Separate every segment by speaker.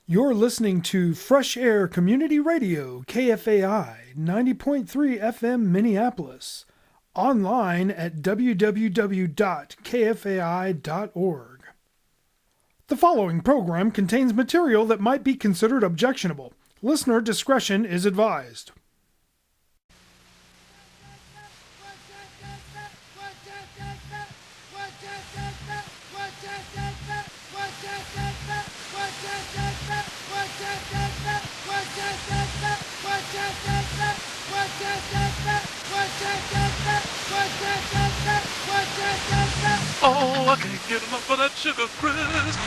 Speaker 1: You're listening to Fresh Air Community Radio, KFAI, 90.3 FM Minneapolis, online at www.kfai.org. The following program contains material that might be considered objectionable. Listener discretion is advised.
Speaker 2: Oh, I can't get enough of that sugar crisp.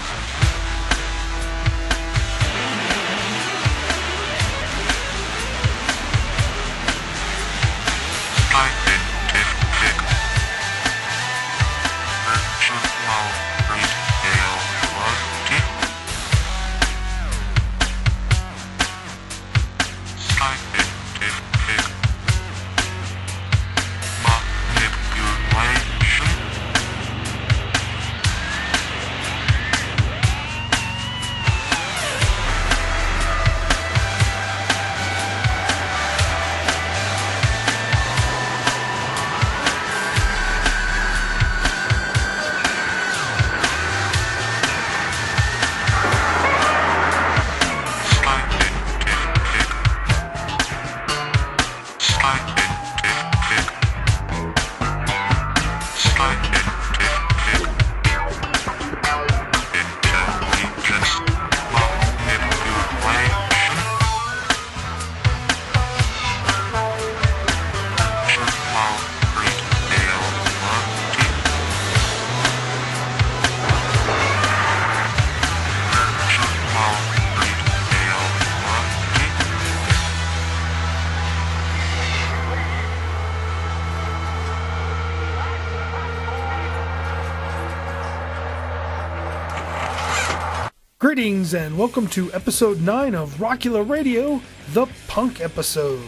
Speaker 1: Greetings and welcome to episode 9 of Rockula Radio, the punk episode.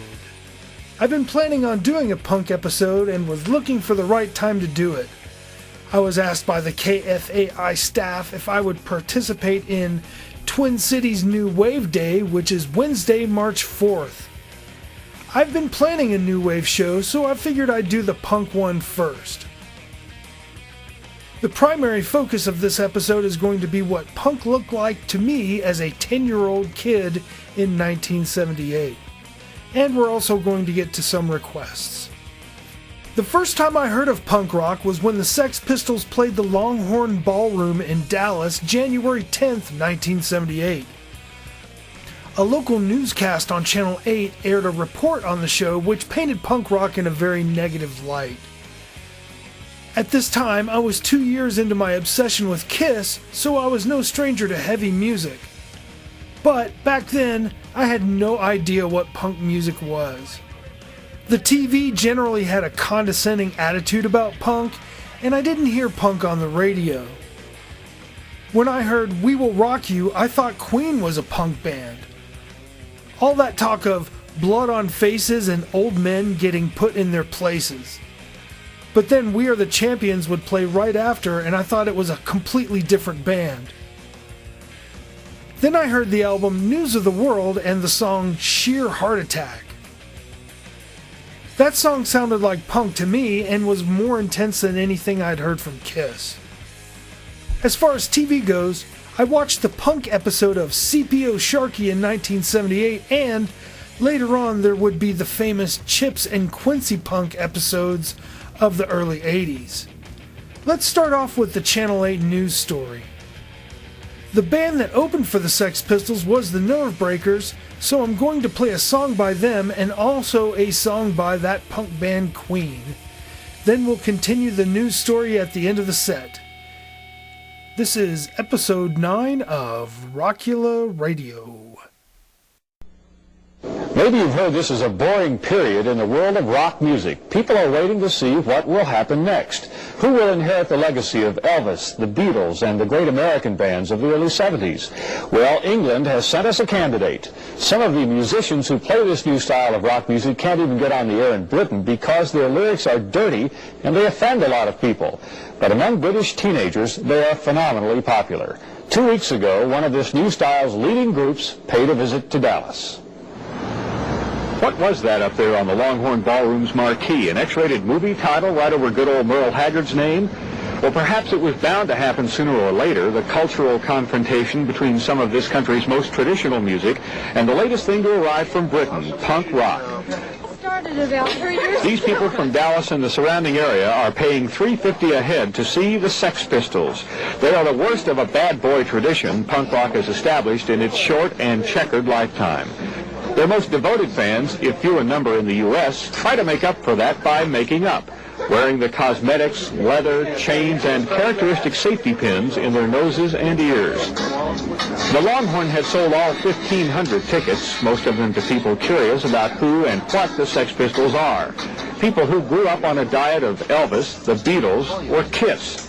Speaker 1: I've been planning on doing a punk episode and was looking for the right time to do it. I was asked by the KFAI staff if I would participate in Twin Cities New Wave Day, which is Wednesday, March 4th. I've been planning a new wave show, so I figured I'd do the punk one first. The primary focus of this episode is going to be what punk looked like to me as a 10-year-old kid in 1978. And we're also going to get to some requests. The first time I heard of punk rock was when the Sex Pistols played the Longhorn Ballroom in Dallas, January 10th, 1978. A local newscast on Channel 8 aired a report on the show which painted punk rock in a very negative light. At this time, I was 2 years into my obsession with Kiss, so I was no stranger to heavy music. But back then, I had no idea what punk music was. The TV generally had a condescending attitude about punk, and I didn't hear punk on the radio. When I heard We Will Rock You, I thought Queen was a punk band. All that talk of blood on faces and old men getting put in their places. But then We Are the Champions would play right after, and I thought it was a completely different band. Then I heard the album News of the World and the song Sheer Heart Attack. That song sounded like punk to me and was more intense than anything I'd heard from Kiss. As far as TV goes, I watched the punk episode of CPO Sharky in 1978, and later on there would be the famous Chips and Quincy punk episodes of the early 80s. Let's start off with the Channel 8 news story. The band that opened for the Sex Pistols was the Nerve Breakers, so I'm going to play a song by them and also a song by that punk band Queen. Then we'll continue the news story at the end of the set. This is episode 9 of Rockula Radio.
Speaker 3: Maybe you've heard this is a boring period in the world of rock music. People are waiting to see what will happen next. Who will inherit the legacy of Elvis, the Beatles, and the great American bands of the early 70s? Well, England has sent us a candidate. Some of the musicians who play this new style of rock music can't even get on the air in Britain because their lyrics are dirty and they offend a lot of people. But among British teenagers, they are phenomenally popular. 2 weeks ago, one of this new style's leading groups paid a visit to Dallas. What was that up there on the Longhorn Ballroom's marquee? An X-rated movie title right over good old Merle Haggard's name? Well, perhaps it was bound to happen sooner or later, the cultural confrontation between some of this country's most traditional music and the latest thing to arrive from Britain, punk rock. These people from Dallas and the surrounding area are paying $3.50 a head to see the Sex Pistols. They are the worst of a bad boy tradition punk rock has established in its short and checkered lifetime. Their most devoted fans, if few in number in the U.S., try to make up for that by making up, wearing the cosmetics, leather, chains, and characteristic safety pins in their noses and ears. The Longhorn had sold all 1,500 tickets, most of them to people curious about who and what the Sex Pistols are. People who grew up on a diet of Elvis, the Beatles, or Kiss.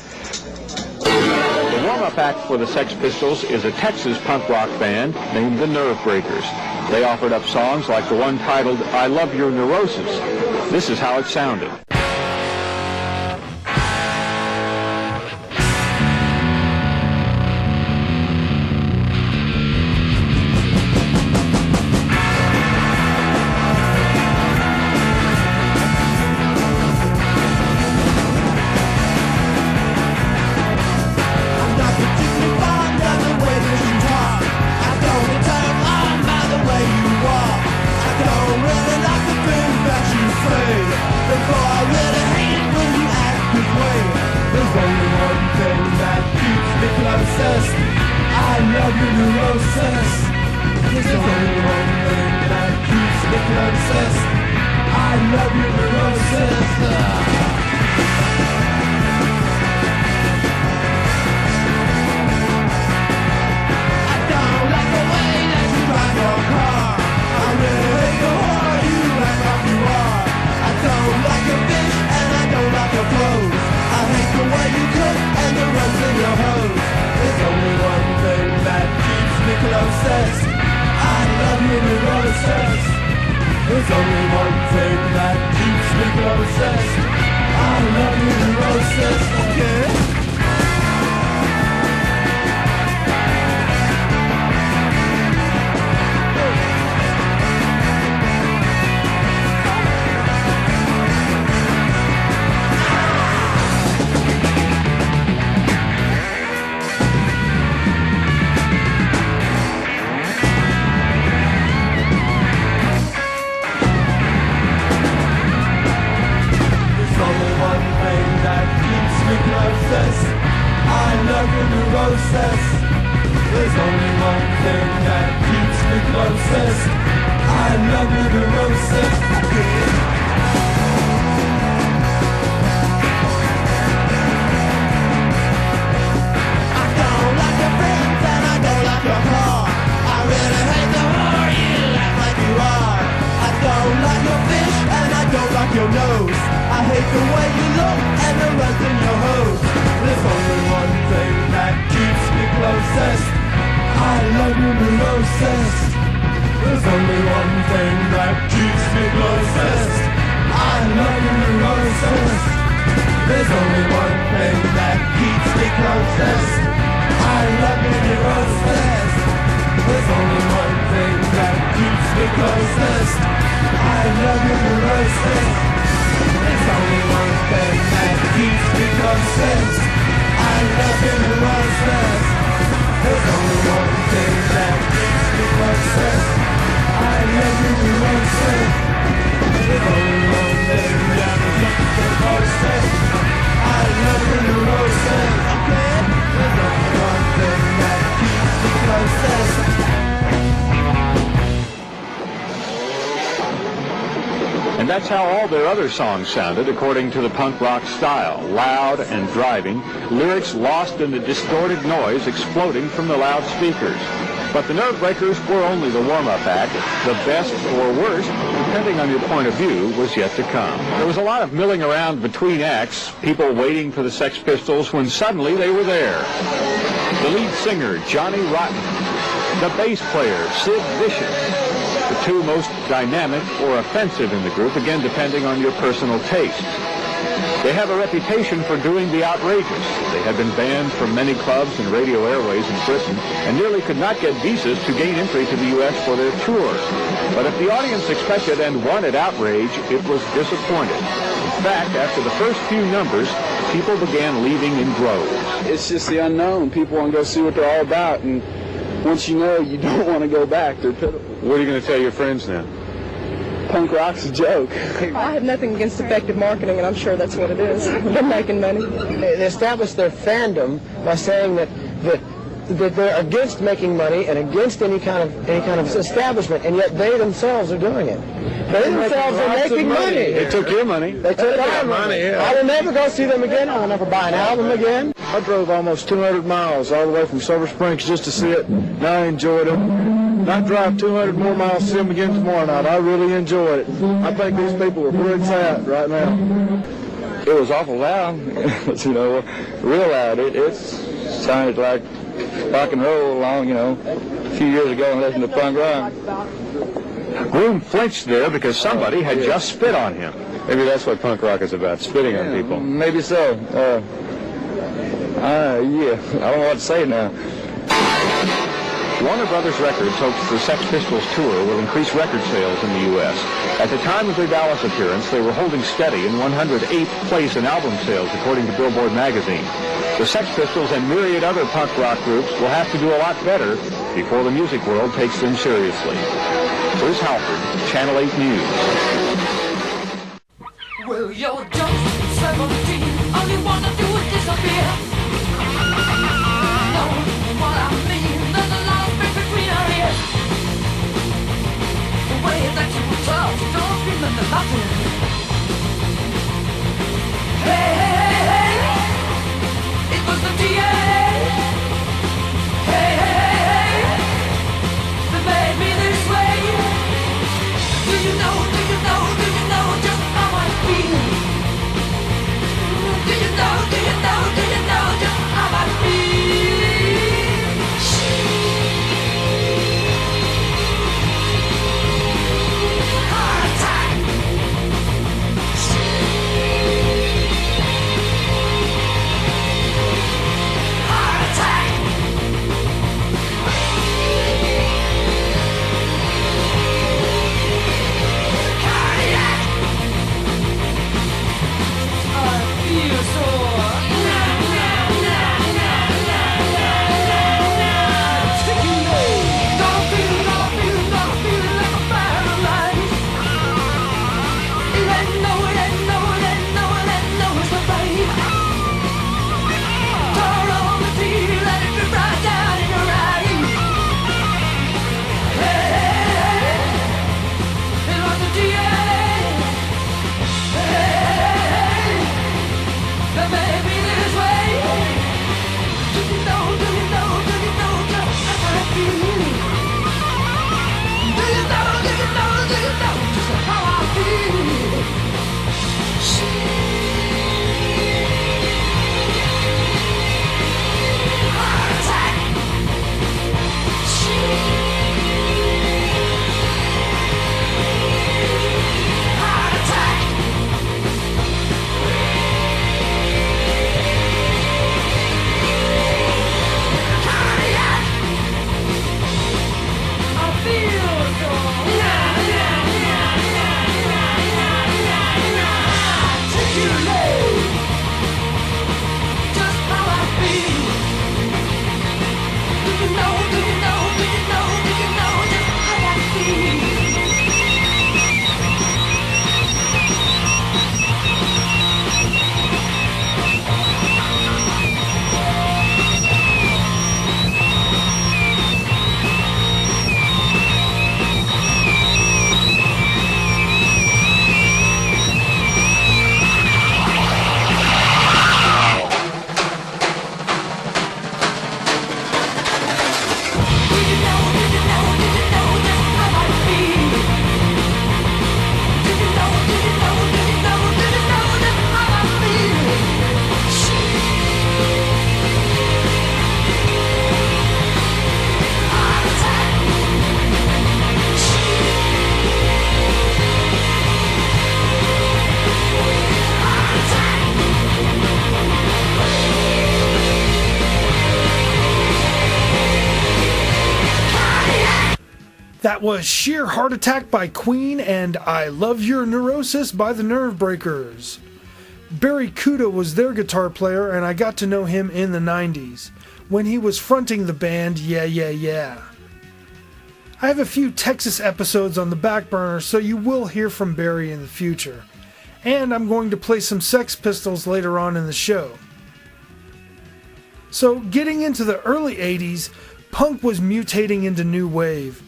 Speaker 3: The warm-up act for the Sex Pistols is a Texas punk rock band named the Nerve Breakers. They offered up songs like the one titled I Love Your Neurosis. This is how it sounded.
Speaker 4: There's only one thing that keeps me closest. I love you, neurosis. Okay. I love your neurosis. There's only one thing that keeps me closest. I love your neurosis. I don't like your friends and I don't like your car. I really hate the whore you act like you are. I don't like your fish and I don't like your nose. I hate the way you look and the rest in your hose. There's only one thing that keeps me closest. I love your neurosis. There's only one thing that keeps me closest. I love your neurosis. There's only one thing that keeps me closest. I love your neurosis. There's only one thing that keeps me closest. I love your neurosis. There's only one thing that keeps me closest. I love your neurosis. There's only one thing that keeps me closest. I love your neurosis. There's only one thing that keeps me closest. I love your neurosis. Okay. There's only one thing that keeps me closest.
Speaker 3: And that's how all their other songs sounded, according to the punk rock style. Loud and driving, lyrics lost in the distorted noise exploding from the loudspeakers. But the Nerve Breakers were only the warm-up act. The best or worst, depending on your point of view, was yet to come. There was a lot of milling around between acts, people waiting for the Sex Pistols, when suddenly they were there. The lead singer, Johnny Rotten. The bass player, Sid Vicious. The two most dynamic or offensive in the group, again depending on your personal taste. They have a reputation for doing the outrageous. They have been banned from many clubs and radio airways in Britain and nearly could not get visas to gain entry to the U.S. for their tour. But if the audience expected and wanted outrage, it was disappointed. In fact, after the first few numbers, people began leaving in droves.
Speaker 5: It's just the unknown. People want to go see what they're all about, and once you know, you don't want to go back. They're pitiful.
Speaker 3: What are you going to tell your friends then?
Speaker 5: Punk rock's a joke.
Speaker 6: I have nothing against effective marketing, and I'm sure that's what it is. They're making money.
Speaker 7: They establish their fandom by saying that they're against making money and against any kind of establishment, and yet they themselves are doing it. They themselves are making money.
Speaker 3: They took your money.
Speaker 7: They took our money. Yeah. I will never go see them again. I will never buy an album again.
Speaker 5: I drove almost 200 miles all the way from Silver Springs just to see it, and I enjoyed it. And I drive 200 more miles to see them again tomorrow night. I really enjoyed it. I think these people are pretty sad right now.
Speaker 8: It was awful loud, real loud. It sounded like rock and roll along, a few years ago and listened to punk rock.
Speaker 3: Groom flinched there because somebody had just spit on him.
Speaker 8: Maybe that's what punk rock is about, spitting on people. Maybe so. Yeah, I don't know what to say now.
Speaker 3: Warner Brothers Records hopes the Sex Pistols tour will increase record sales in the U.S. At the time of their Dallas appearance, they were holding steady in 108th place in album sales, according to Billboard magazine. The Sex Pistols and myriad other punk rock groups will have to do a lot better before the music world takes them seriously. Bruce Halford, Channel 8 News.
Speaker 9: Well, you're just 17, all you wanna do is disappear. Know what I mean? There's a lot of space between our ears. The way that you talk, you don't remember nothing. Hey, hey, hey, hey, it was the DA. Hey, hey, hey, hey, that made me this way. Do you know just how I feel? Do you know
Speaker 1: That was Sheer Heart Attack by Queen and I Love Your Neurosis by the Nervebreakers. Barry Kuda was their guitar player, and I got to know him in the 90s, when he was fronting the band Yeah Yeah Yeah. I have a few Texas episodes on the back burner, so you will hear from Barry in the future. And I'm going to play some Sex Pistols later on in the show. So, getting into the early 80s, punk was mutating into new wave.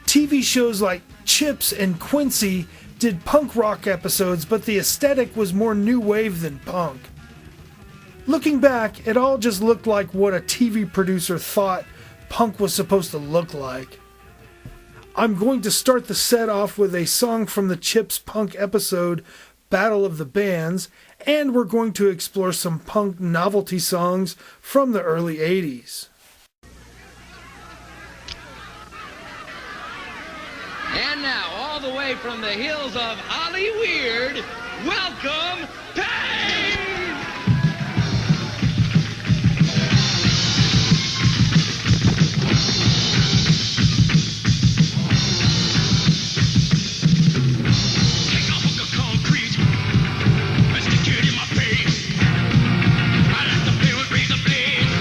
Speaker 1: TV shows like Chips and Quincy did punk rock episodes, but the aesthetic was more new wave than punk. Looking back, it all just looked like what a TV producer thought punk was supposed to look like. I'm going to start the set off with a song from the Chips punk episode, Battle of the Bands, and we're going to explore some punk novelty songs from the early 80s.
Speaker 10: And now, all the way from the hills of Hollyweird, welcome, Pain! Take a hook of concrete and stick it in my face. I like to play with razor blades.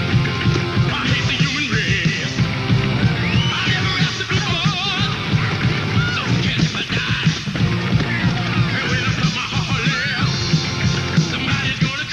Speaker 10: I hate the human race. I never asked to be born. Somebody's gonna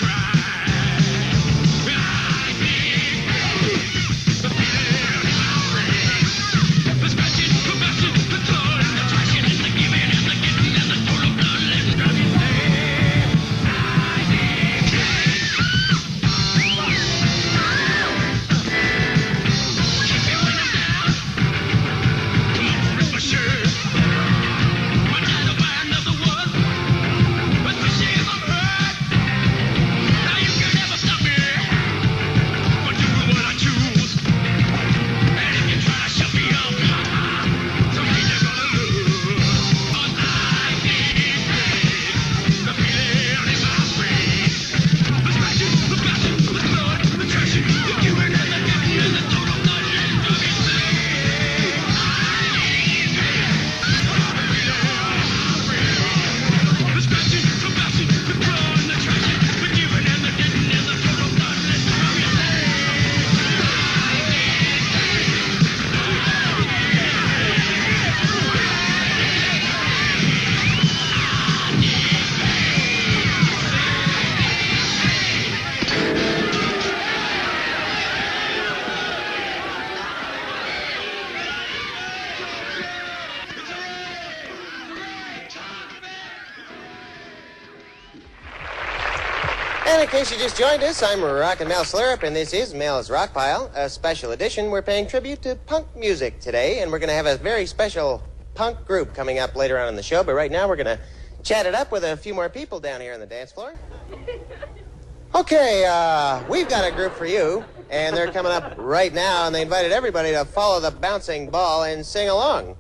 Speaker 11: And in case you just joined us, I'm Rockin' Mel Slurp, and this is Mel's Rock Pile, a special edition. We're paying tribute to punk music today, and we're going to have a very special punk group coming up later on in the show. But right now, we're going to chat it up with a few more people down here on the dance floor. Okay, we've got a group for you, and they're coming up right now, and they invited everybody to follow the bouncing ball and sing along.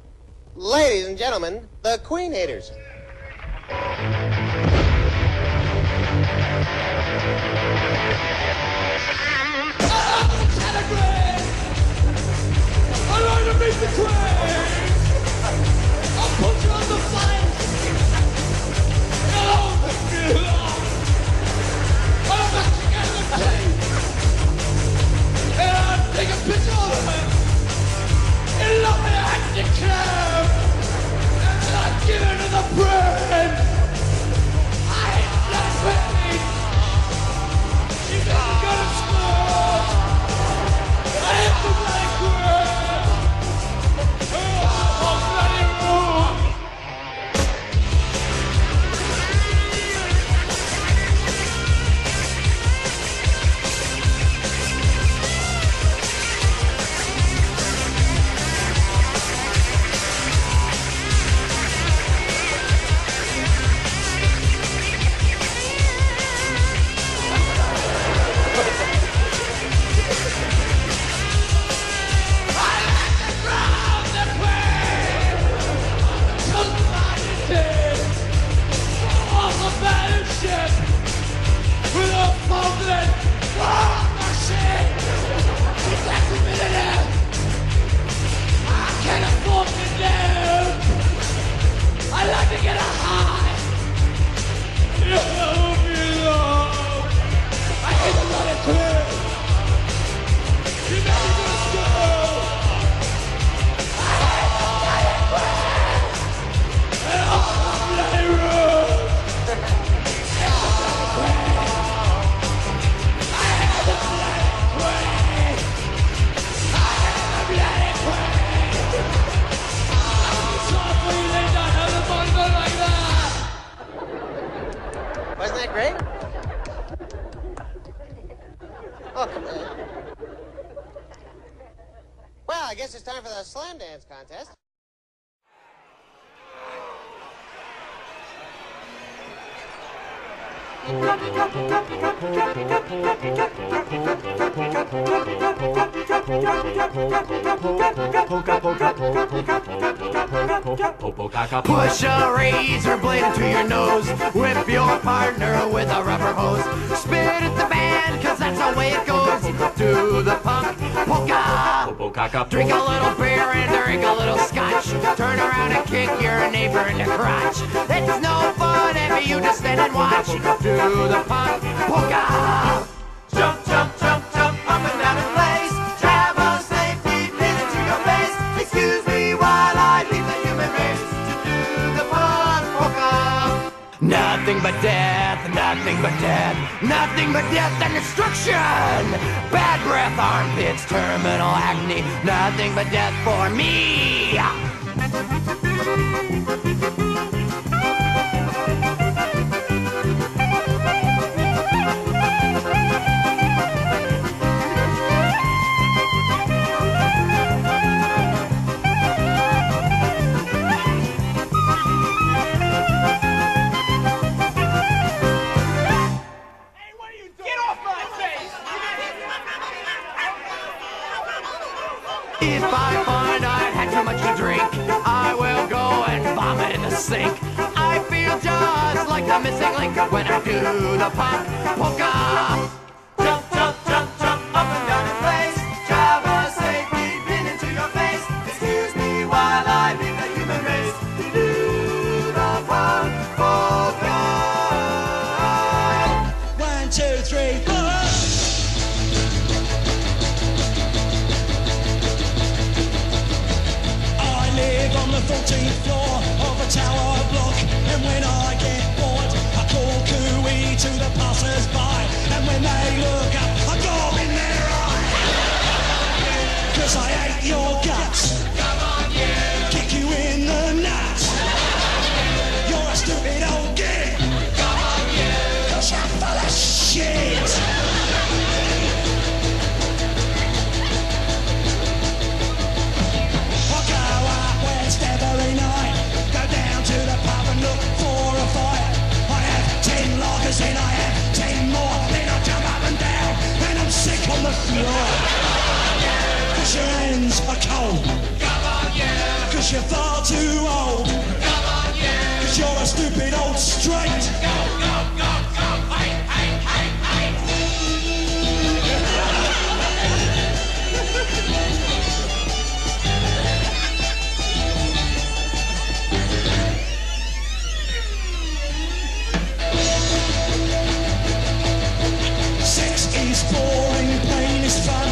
Speaker 11: Ladies and gentlemen, the Queen Haters.
Speaker 4: I'm going to meet the Queen! I'll put you on the fire! Hello, I'm back together, Queen! And I'll take a picture of her! And love me at the club! And I'll give her to the press!
Speaker 11: dance contest.
Speaker 4: Push a razor blade into your nose. Whip your partner with a rubber hose. Spit at the band, cause that's the way it goes. Do the punk polka. Drink a little beer and drink a little scotch. Turn around and kick your neighbor in the crotch. It's no fun if you just stand and watch. Do the punk polka. Jump, jump, jump, jump up and down in place. Travel safety, pin into your face. Excuse me while I leave the human race to do the punk polka. Nothing but death, nothing but death, nothing but death and destruction. Bad breath, armpits, terminal acne. Nothing but death for me. If I find I've had too much to drink, I will go and vomit in the sink. I feel just like the missing link when I do the punk polka. Jump, jump, jump, jump up and down in place. Travel safety, pin into your face. Excuse me while I leave the human race to do the punk polka. 1, 2, 3, 4. On the 14th floor of a tower block, and when I get bored I call cooey to the passers-by, and when they look up I gob in their eye, 'cause I hate your guts. Come on, you. Kick you in the nuts. You're a stupid old git. Come on, you. 'Cause you're full of shit. Every night, go down to the pub and look for a fight. I have 10 lagers and I have 10 more. Then I jump up and down and I'm sick on the floor. 'Cause your hands are cold. Come on, yeah. 'Cause you're far too old. Come on, yeah. 'Cause you're a stupid old straight. Go, go, go, go, hey, hey, hey, hey. 6 is boring, pain is fun.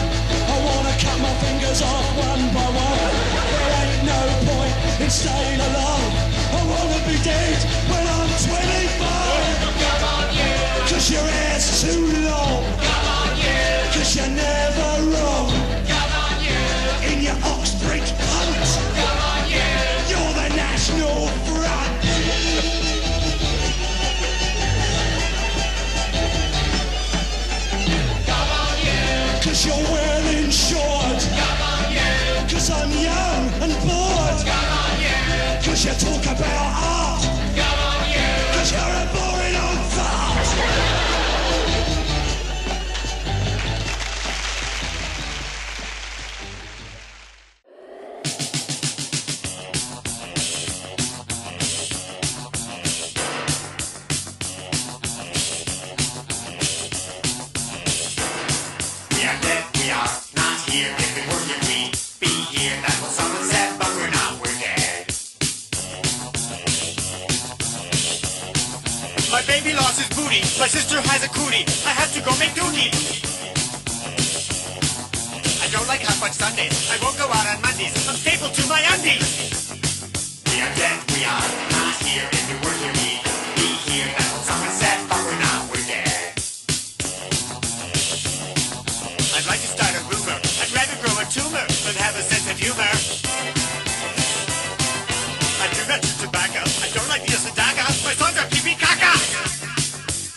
Speaker 4: I wanna cut my fingers off one by one. There ain't no point in staying alive. I wanna be dead when I'm 25. Come on, you. 'Cause your hair's too long. Come on, you. 'Cause you're never wrong. Come on, you. In your Oxbridge hunt. Come on, you. You're the National Front. Come on, you. 'Cause you're wearing short. Come on, you. 'Cause I'm young and bored. Come on, you. 'Cause you talk about art. Come on, you. 'Cause you're a boring old fart.
Speaker 10: We are dead, we are not here. If we were here, we'd be here. That's what someone said, but we're not, we're dead. My baby lost his booty. My sister has a cootie. I have to go make duty. I don't like hot fudge Sundays. I won't go out on Mondays. I'm stapled to my undies. We are dead, we are not here. If we were here, we'd be here. That's what someone said, but we're not, we're dead. I'd like to start a rumor. I'd rather grow a tumor than have a sense of humor. I do not chew tobacco. I don't like the Osadaga. My songs are pee-pee caca.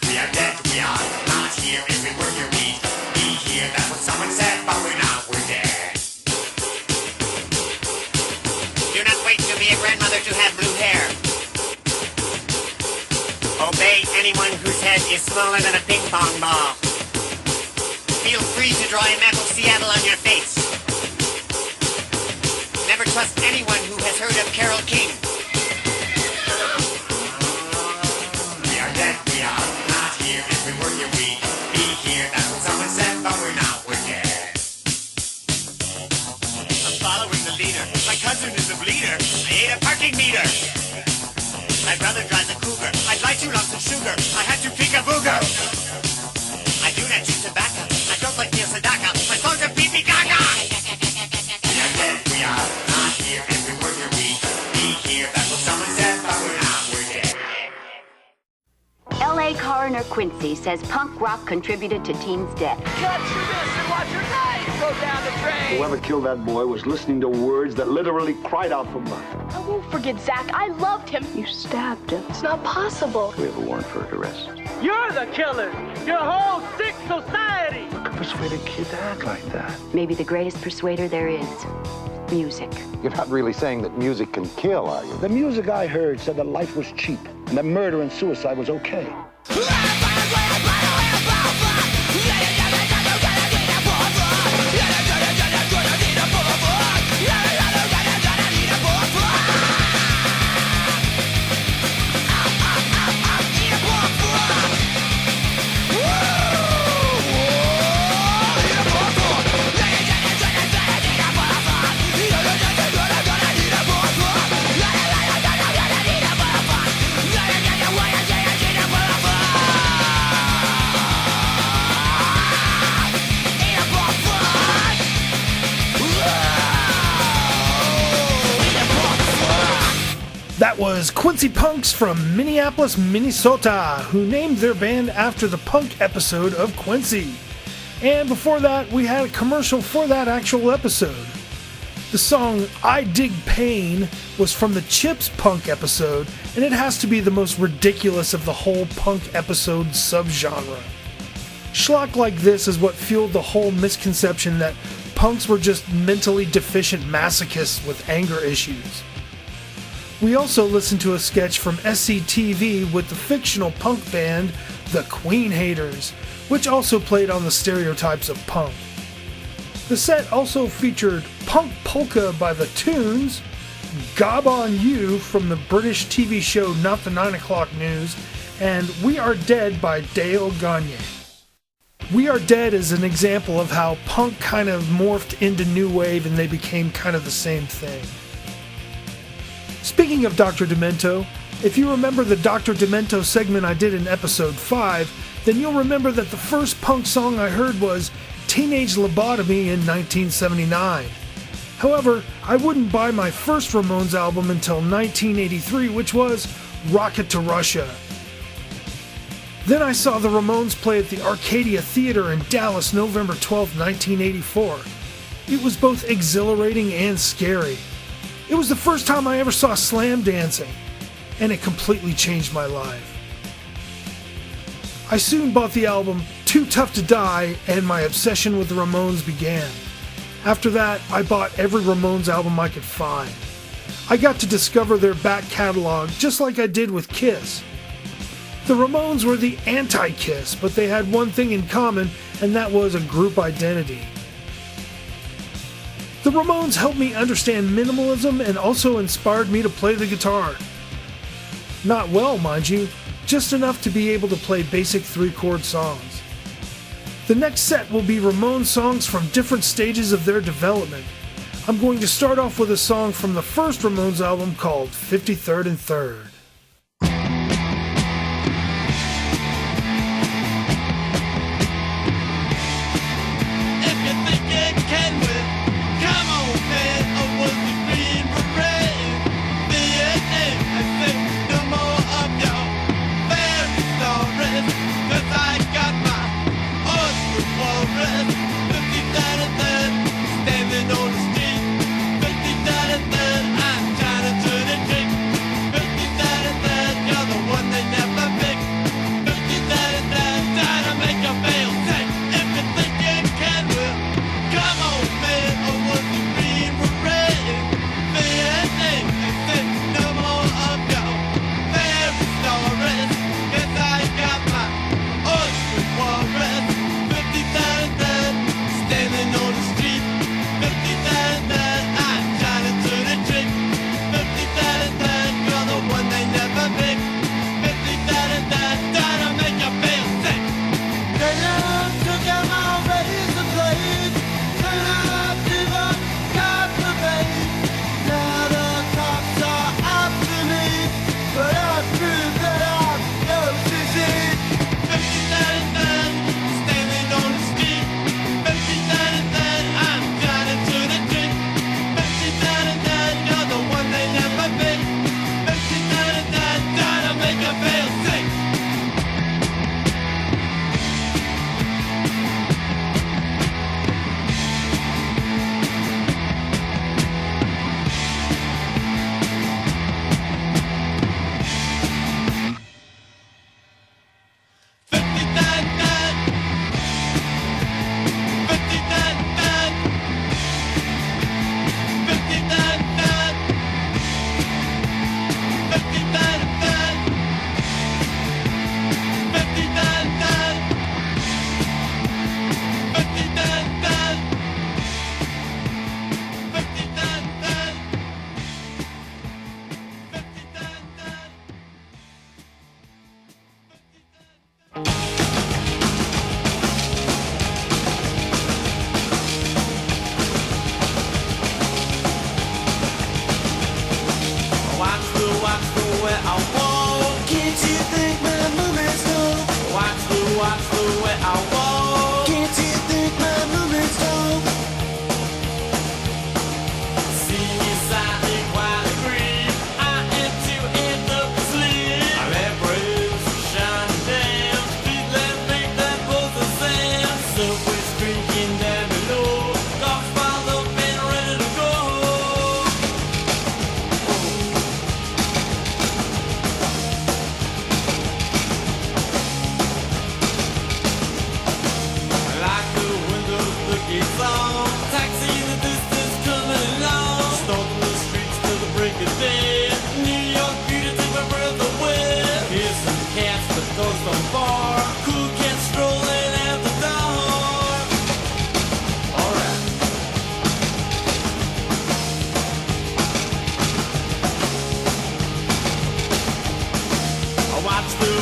Speaker 10: We are dead, we are not here. If we were here, we'd be here. That's what someone said, but we're not, we're dead.
Speaker 12: grandmother to have blue hair. Obey anyone whose head is smaller than a ping pong ball. Feel free to draw a map of Seattle on your face. Never trust anyone who has heard of Carole King. We are dead, we are not here. If we were here, we'd be here. That's what someone said, but we're not, we're dead. I'm following the leader. My cousin is the bleeder. I ate a parking meter. My brother drives a cougar. I'd like 2 lumps of sugar. I had to pick a booger. I do not chew tobacco. I don't like Neil Sedaka. My songs are pee pee gaga. We are dead, we are not here. If we were here, we'd be here. That's what someone said, but we're not, we're dead.
Speaker 13: L.A. coroner Quincy says punk rock contributed to teens' death.
Speaker 4: Cut through this and watch your knife go down the drain.
Speaker 14: Whoever killed that boy was listening to words that literally cried out for blood.
Speaker 15: I won't forget Zach. I loved him. You stabbed him. It's not possible.
Speaker 14: We have a warrant for arrest.
Speaker 4: You're the killer. Your whole sick society.
Speaker 14: Who could persuade a kid to act like that?
Speaker 13: Maybe the greatest persuader there is. Music.
Speaker 14: You're not really saying that music can kill, are you? The music I heard said that life was cheap and that murder and suicide was okay.
Speaker 1: That was Quincy Punks from Minneapolis, Minnesota, who named their band after the punk episode of Quincy. And before that, we had a commercial for that actual episode. The song I Dig Pain was from the Chips punk episode, and it has to be the most ridiculous of the whole punk episode subgenre. Schlock like this is what fueled the whole misconception that punks were just mentally deficient masochists with anger issues. We also listened to a sketch from SCTV with the fictional punk band The Queen Haters, which also played on the stereotypes of punk. The set also featured Punk Polka by The Tunes, Gob on You from the British TV show Not the 9 O'Clock News, and We Are Dead by Dale Gagne. We Are Dead is an example of how punk kind of morphed into new wave and they became kind of the same thing. Speaking of Dr. Demento, if you remember the Dr. Demento segment I did in episode 5, then you'll remember that the first punk song I heard was Teenage Lobotomy in 1979. However, I wouldn't buy my first Ramones album until 1983, which was Rocket to Russia. Then I saw the Ramones play at the Arcadia Theater in Dallas November 12, 1984. It was both exhilarating and scary. It was the first time I ever saw slam dancing, and it completely changed my life. I soon bought the album Too Tough to Die, and my obsession with the Ramones began. After that, I bought every Ramones album I could find. I got to discover their back catalog just like I did with Kiss. The Ramones were the anti-Kiss, but they had one thing in common, and that was a group identity. The Ramones helped me understand minimalism and also inspired me to play the guitar. Not well, mind you, just enough to be able to play basic 3-chord songs. The next set will be Ramones songs from different stages of their development. I'm going to start off with a song from the first Ramones album called 53rd and 3rd.
Speaker 4: Standing on the street, 50 that and then I'm trying to turn a trick.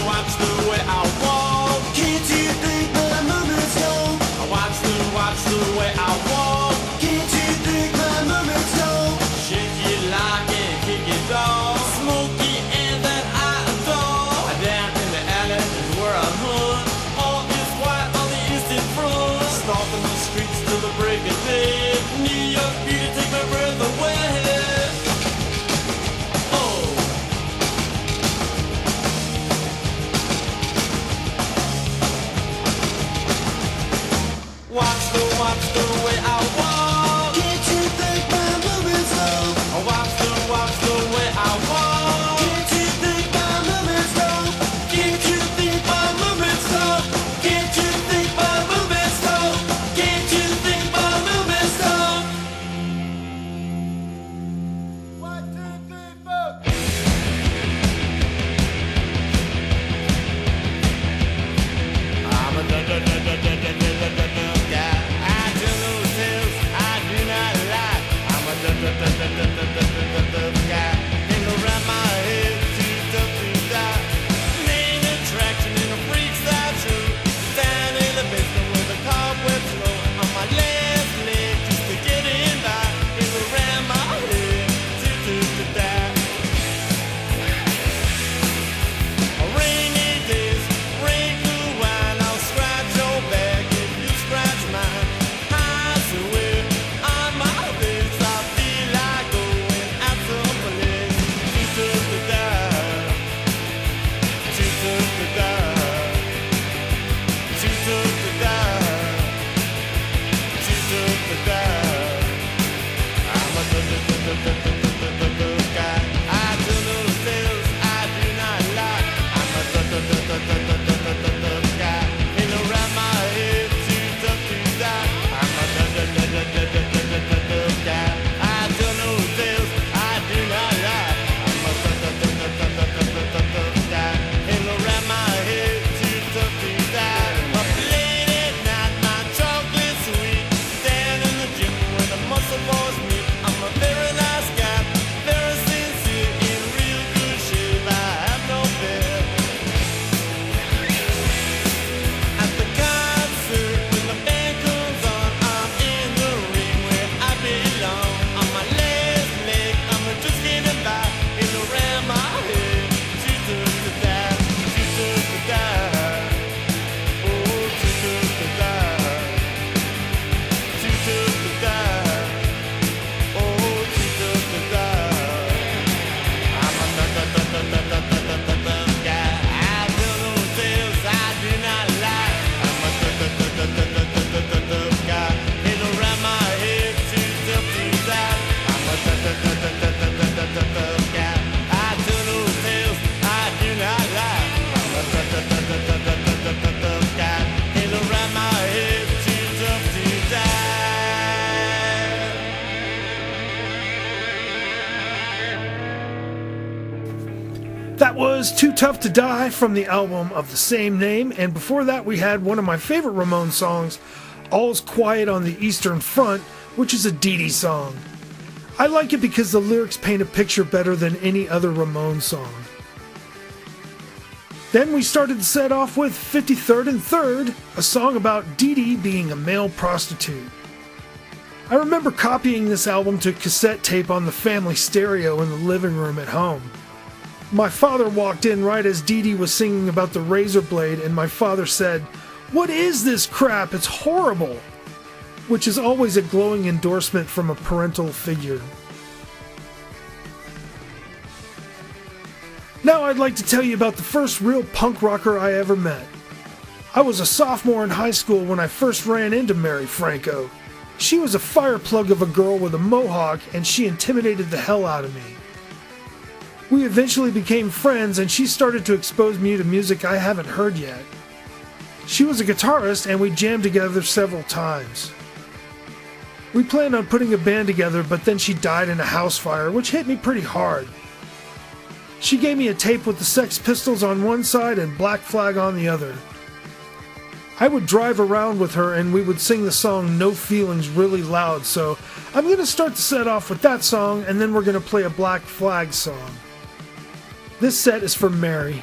Speaker 4: watch the way I walk. Can't you think my movement's gone? Watch the way I walk. Can't you think my movement's gone? Shake it like and kick it off. Smoky and that I adore. Down in the alley is where I hunt. All is white on the eastern front. Stalking the streets till the break of day. New York beauty, take my breath away. Watch the way I walk. Can't you think my movement's slow? Watch the way I walk. Can't you think my movement's slow? Can't you think my movement's slow? Can't you think my movement's slow? Can't you think my movement's slow? 1, 2, 3, 4. I'm a guy. Hang around my head, too tough to die. Main attraction in a freak's eye show. Down in the basement with the cobwebs low. On my left leg just to get in by. Hang around my head, too tough to die. Rainy days, rain cool wine. I'll scratch your back if you scratch mine. I swear on my face I feel like going out someplace. Too tough to die. Too tough to die. Too tough to die. Too tough to die. I'm a guy. I tell no tales, I do not lie. I'm a guy. Hang around my head, too tough to die. I'm a guy. I tell no tales, I do not lie. I'm a guy. Hang around my head, too tough to die. Up late at night, my chocolate sweet. Down in the gym where the muscle boys meet. I'm a very nice guy, very sincere, in real good shape. I have no fear. At the concert, when the band comes on, I'm in the ring where I belong. On my left leg, I'm just getting by. Hang around my head, too tough to die. Too tough to die. Oh, too tough to die. Too tough to die. Oh, too tough to die. I'm a guy. I tell no tales, I do not lie. I'm a guy. Hang around my head, too tough to die. I'm a guy. I tell no tales, I do not lie. I'm a guy. Hang around my head, too tough to die.
Speaker 1: That was Too Tough to Die from the album of the same name, and before that we had one of my favorite Ramones songs, All's Quiet on the Eastern Front, which is a Dee Dee song. I like it because the lyrics paint a picture better than any other Ramones song. Then we started the set off with 53rd and 3rd, a song about Dee Dee being a male prostitute. I remember copying this album to cassette tape on the family stereo in the living room at home. My father walked in right as Dee Dee was singing about the razor blade, and my father said, "What is this crap? It's horrible!" Which is always a glowing endorsement from a parental figure. Now I'd like to tell you about the first real punk rocker I ever met. I was a sophomore in high school when I first ran into Mary Franco. She was a fireplug of a girl with a mohawk, and she intimidated the hell out of me. We eventually became friends, and she started to expose me to music I haven't heard yet. She was a guitarist, and we jammed together several times. We planned on putting a band together, but then she died in a house fire, which hit me pretty hard. She gave me a tape with the Sex Pistols on one side and Black Flag on the other. I would drive around with her and we would sing the song No Feelings really loud, so I'm going to start the set off with that song, and then we're going to play a Black Flag song. This set is for Mary.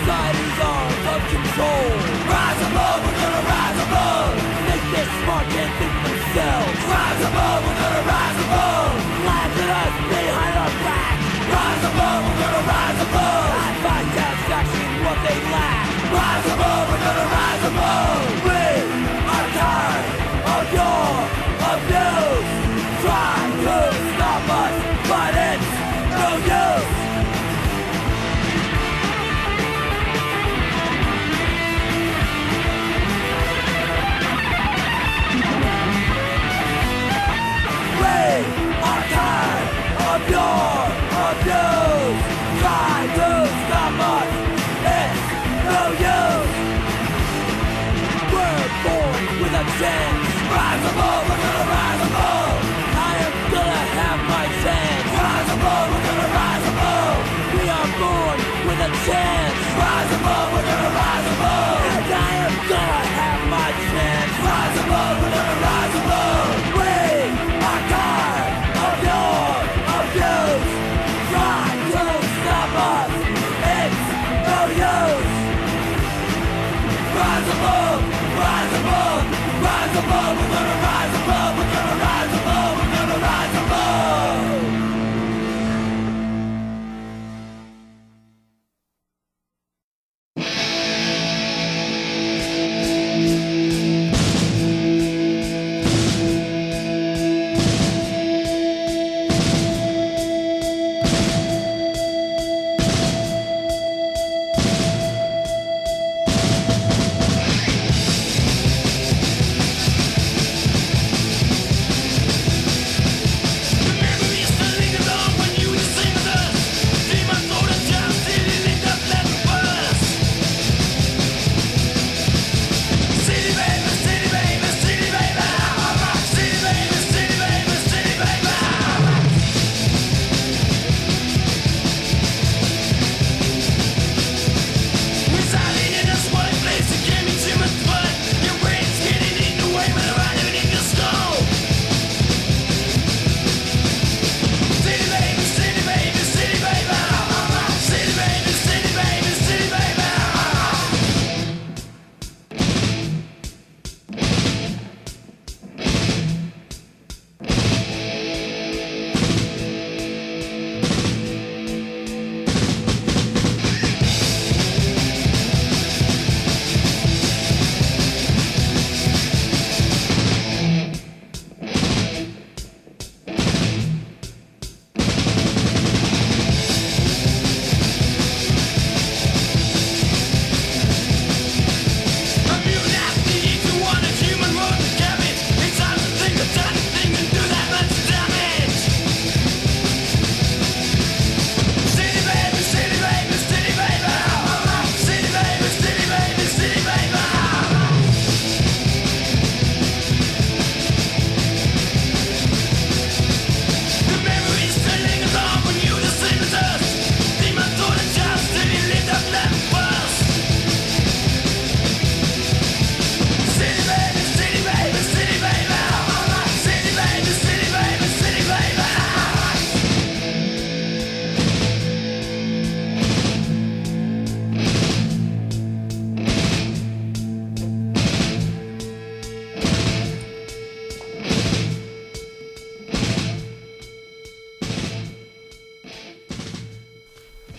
Speaker 4: society's arms of control. Rise above, we're gonna rise above. Think they're smart, can't think themselves. Rise above, we're gonna rise above. Laugh at us behind our back. Rise above, we're gonna rise above. High five satisfaction, what they lack. Rise above, we're gonna rise above. We are tired of your abuse. Try to stop us, but it's no use. Are tired of your abuse. Try to stop us, it's no use. We're born with a chance. Rise above, we're gonna rise above. I am gonna have my chance. Rise above, we're gonna rise above. We are born with a chance. Rise above, we're gonna rise above. And I am gonna have my chance. Rise above, we're gonna rise above. We are tired of your abuse. Try to stop us, it's no use. Rise above, rise above, rise above. We're gonna rise above, we're gonna rise above, we're gonna rise above.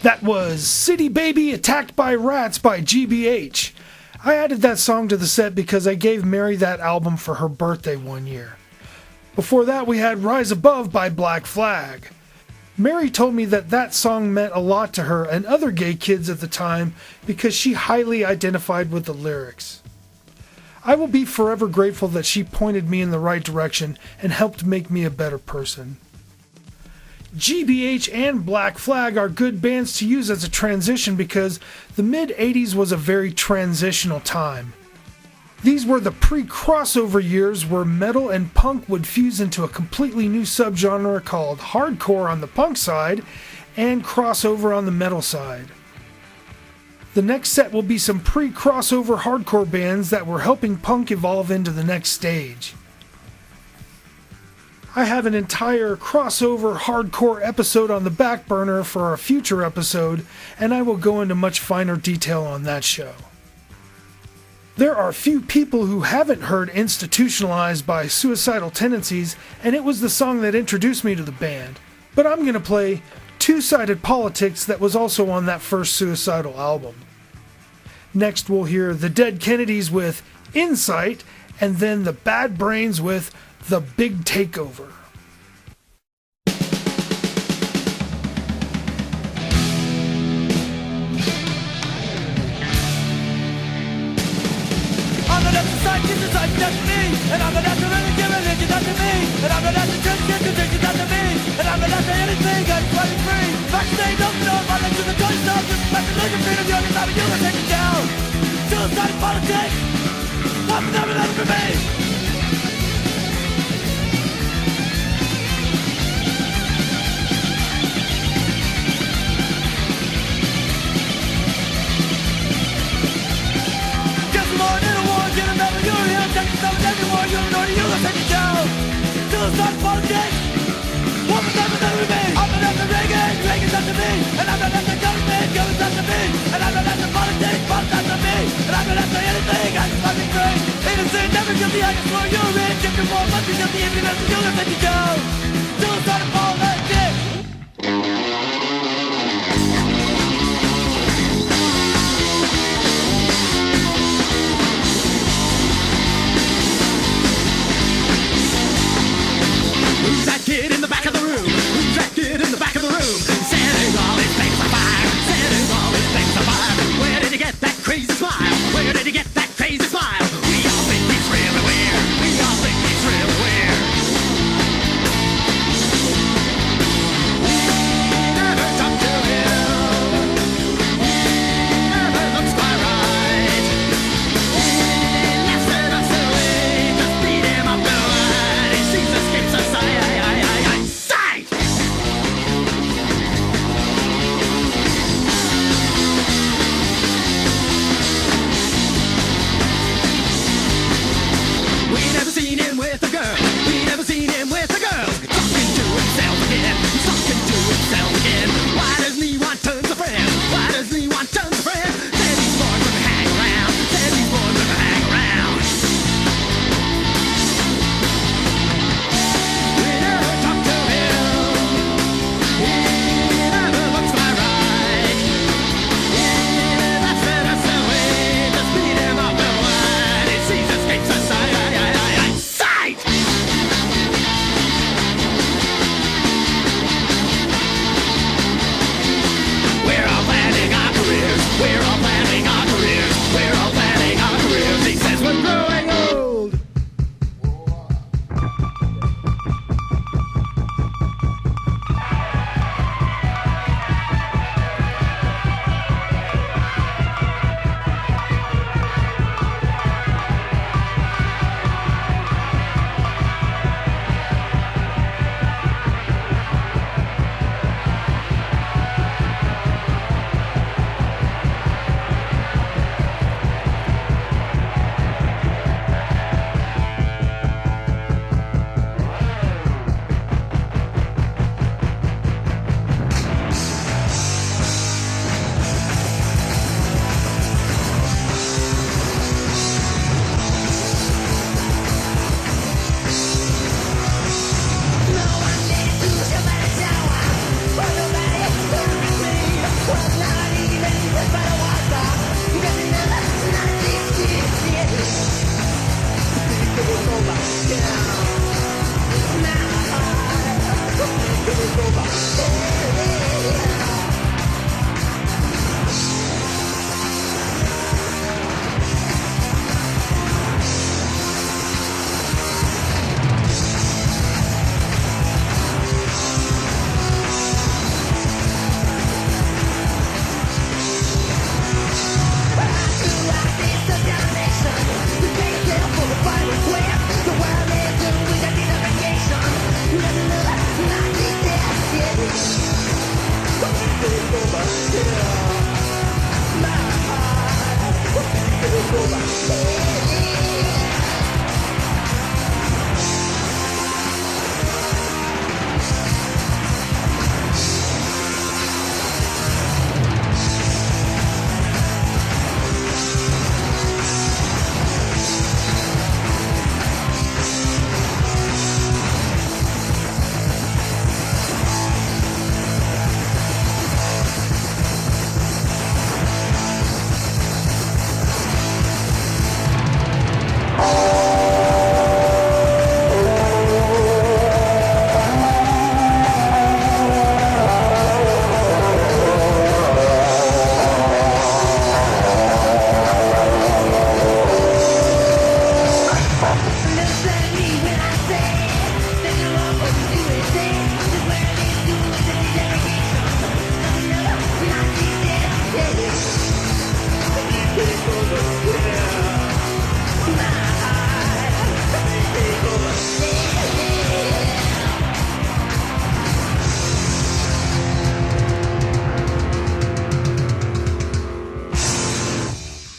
Speaker 1: That was City Baby Attacked by Rats by GBH. I added that song to the set because I gave Mary that album for her birthday one year. Before that we had Rise Above by Black Flag. Mary told me that that song meant a lot to her and other gay kids at the time because she highly identified with the lyrics. I will be forever grateful that she pointed me in the right direction and helped make me a better person. GBH and Black Flag are good bands to use as a transition because the mid-80s was a very transitional time. These were the pre-crossover years where metal and punk would fuse into a completely new subgenre called hardcore on the punk side and crossover on the metal side. The next set will be some pre-crossover hardcore bands that were helping punk evolve into the next stage. I have an entire crossover hardcore episode on the back burner for a future episode, and I will go into much finer detail on that show. There are few people who haven't heard Institutionalized by Suicidal Tendencies, and it was the song that introduced me to the band. But I'm going to play Two-Sided Politics that was also on that first Suicidal album. Next we'll hear the Dead Kennedys with Insight, and then the Bad Brains with The Big Takeover.
Speaker 4: I'm the left side, Jesus, I'm not me. And I'm the left to religion, religion, not to me. And I'm the left to Christian, tradition, not to me. And I'm the left to anything, I'm running free. Backstage, open up, I let you the toy stuff. Just back to looking freedom, you're the time you will take it down. Suicide politics, what's never left for me? Get another you're here, take yourself everywhere, you're gonna take it down. Suicide politics, what was never done with me? I'm the left of Reagan, Reagan's up to me. And I'm the left of government, government's up to me. And I'm the left of politics, politics up to me. And I'm the left of anything, I just fucking free. Innocent, never guilty, I can throw you in. Give you more money, guilty, if you listen, you're gonna take it down. Suicide politics.
Speaker 10: Who's that kid in the back of the room? Who's that kid in the back of the room? Setting all his things afire, setting all his things afire. Where did he get that crazy smile? Where did he get that crazy smile? We all think he's really weird. We all think he's really weird. Never talk to him. Never looks quite right. Laughs at us silly, just beat him up the line. He sees escapes us. Sight! We never seen him with a girl. We never seen him with a girl. Talking to himself again. He's talking to himself again. Why doesn't he want tons of friends? Why doesn't he want tons of friends? Says he's born to hang around. Says he's born to hang around. We never talk to him. He never looks quite right. Yeah, that's better so we just beat him up the line. He sees escapes us. Sight! We're all planning our careers. We're all planning our careers. We're all planning our careers. He says we're growing old.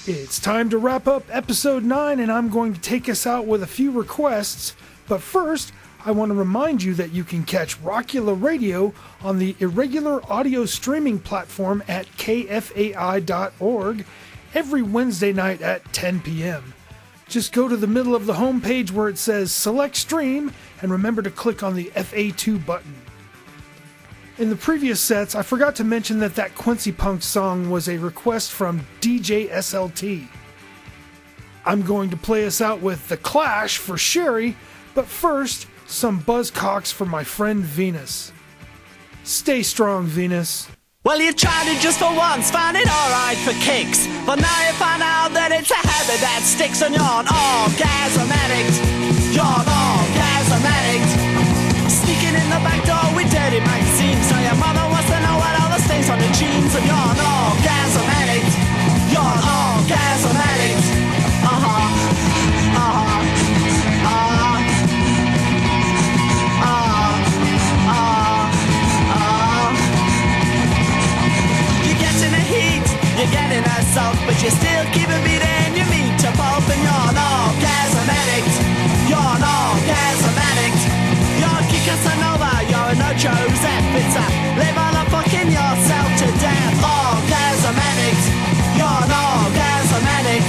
Speaker 1: It's time to wrap up episode 9, and I'm going to take us out with a few requests. But first, I want to remind you that you can catch Rockula Radio on the irregular audio streaming platform at kfai.org every Wednesday night at 10 p.m. Just go to the middle of the homepage where it says Select Stream, and remember to click on the FA2 button. In the previous sets, I forgot to mention that Quincy Punk song was a request from DJ SLT. I'm going to play us out with The Clash for Sherry, but first, some Buzzcocks for my friend Venus. Stay strong, Venus.
Speaker 4: Well, you tried it just for once, found it alright for kicks, but now you find out that it's a habit that sticks, and you're an orgasm addict. You're an orgasm addict. Sneaking in the back door with dirty magazines, so your mother wants to know what all the stains on the jeans, and you're an orgasm addict. You're an orgasm addict. You get in the heat, you're getting assault, but you still keep a beating your meat to pulp, and you're an orgasm addict. You're an orgasm addict. You're a Casanova, you're a no Joseph. It's a live on a fucking yourself to death. Orgasm addict. You're an orgasm addict.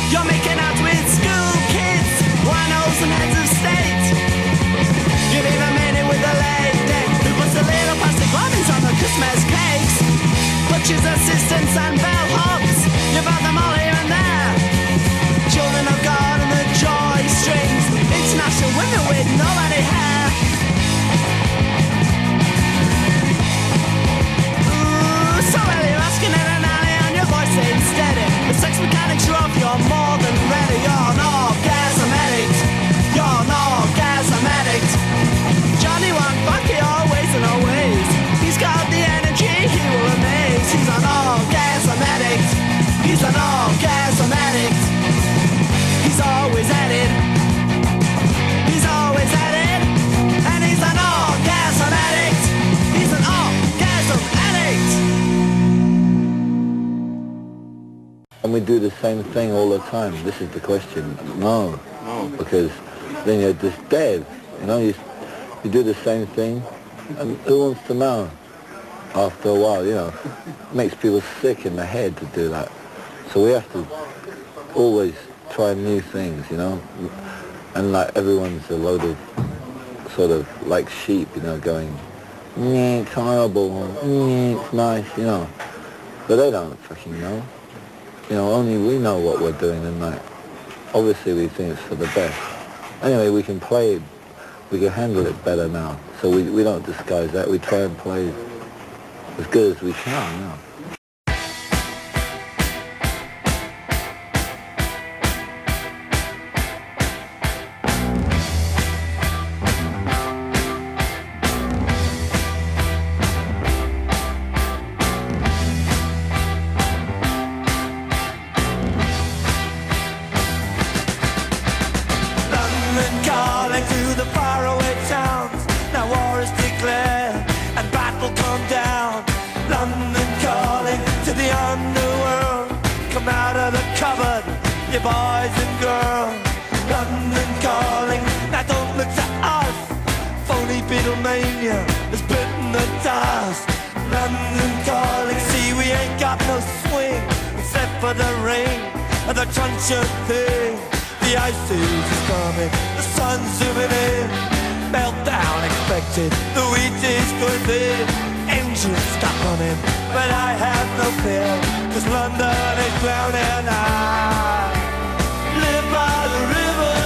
Speaker 4: You're making out with school kids, winos and heads of state. You've even made it with a lady who puts a little plastic linings on the Christmas cakes. Butchers, assistants and bellhops, you found them all here and there. Children of God and the joy strings, international women with nobody hair. Ooh, so well you're asking in an alley and your voice ain't steady. The sex mechanics are off, you're more than ready. You're an orgasm addict. You're an orgasm addict. Johnny won't fuck you always and always. He's got the energy, he will amaze. He's an orgasm addict. He's an orgasm addict. He's always at it. He's always at it. And he's an orgasm addict. He's an orgasm addict.
Speaker 16: And we do the same thing all the time. This is the question. No. Because then you're just dead. You know, you do the same thing, and who wants to know? After a while, you know, it makes people sick in the head to do that. So we have to always try new things, you know, and like everyone's a load of sort of like sheep, you know, going, yeah, it's horrible, yeah, it's nice, you know, but they don't fucking know. You know, only we know what we're doing, and like, obviously we think it's for the best. Anyway, we can play it, we can handle it better now, so we don't disguise that, we try and play as good as we can, you know.
Speaker 4: You boys and girls, London calling. Now don't look to us. Phony Beatlemania has bitten the dust. London calling. See, we ain't got no swing except for the rain and the truncheon thing. The ice age is coming. The sun's zooming in. Meltdown expected. The wheat is going thin. Engines stop running, but I have no fear, 'cause London is drowning. I live by the river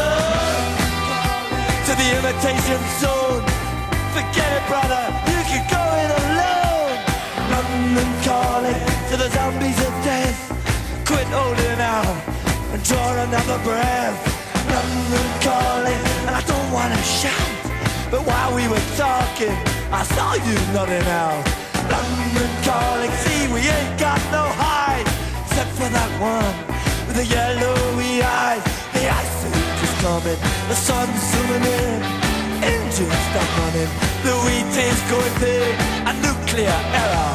Speaker 4: to the imitation zone. Forget it, brother, you can go it alone. London calling to the zombies of death. Quit holding out and draw another breath. London calling, and I don't want to shout, but while we were talking, I saw you nodding out. London calling, see, we ain't got no hide, except for that one with the yellowy eyes. The ice age is coming, the sun's zooming in, engines stop running, the wheat is going big, a nuclear error.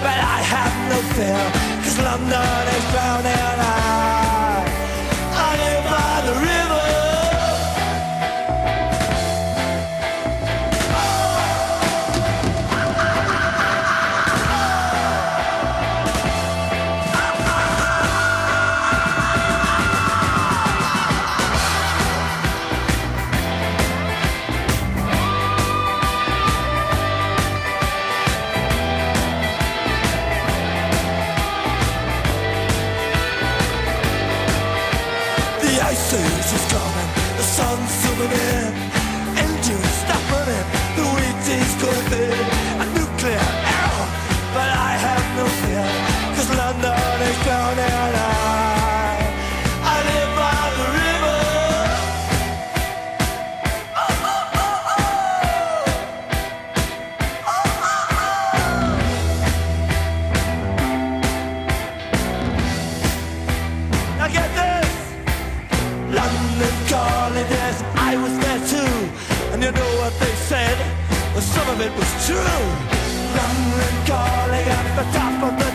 Speaker 4: But I have no fear, 'cause London is drowning. I live by the river. The ice is coming, the sun's zooming in, engines stop running, the wheat is going big, a nuclear error, but I have no fear, 'cause London is drowning. I live by the river. Oh, oh, oh, oh. Oh, oh, oh. Now get this. London calling, yes, I was there too. And you know what they said? Well, some of it was true. London calling at the top of the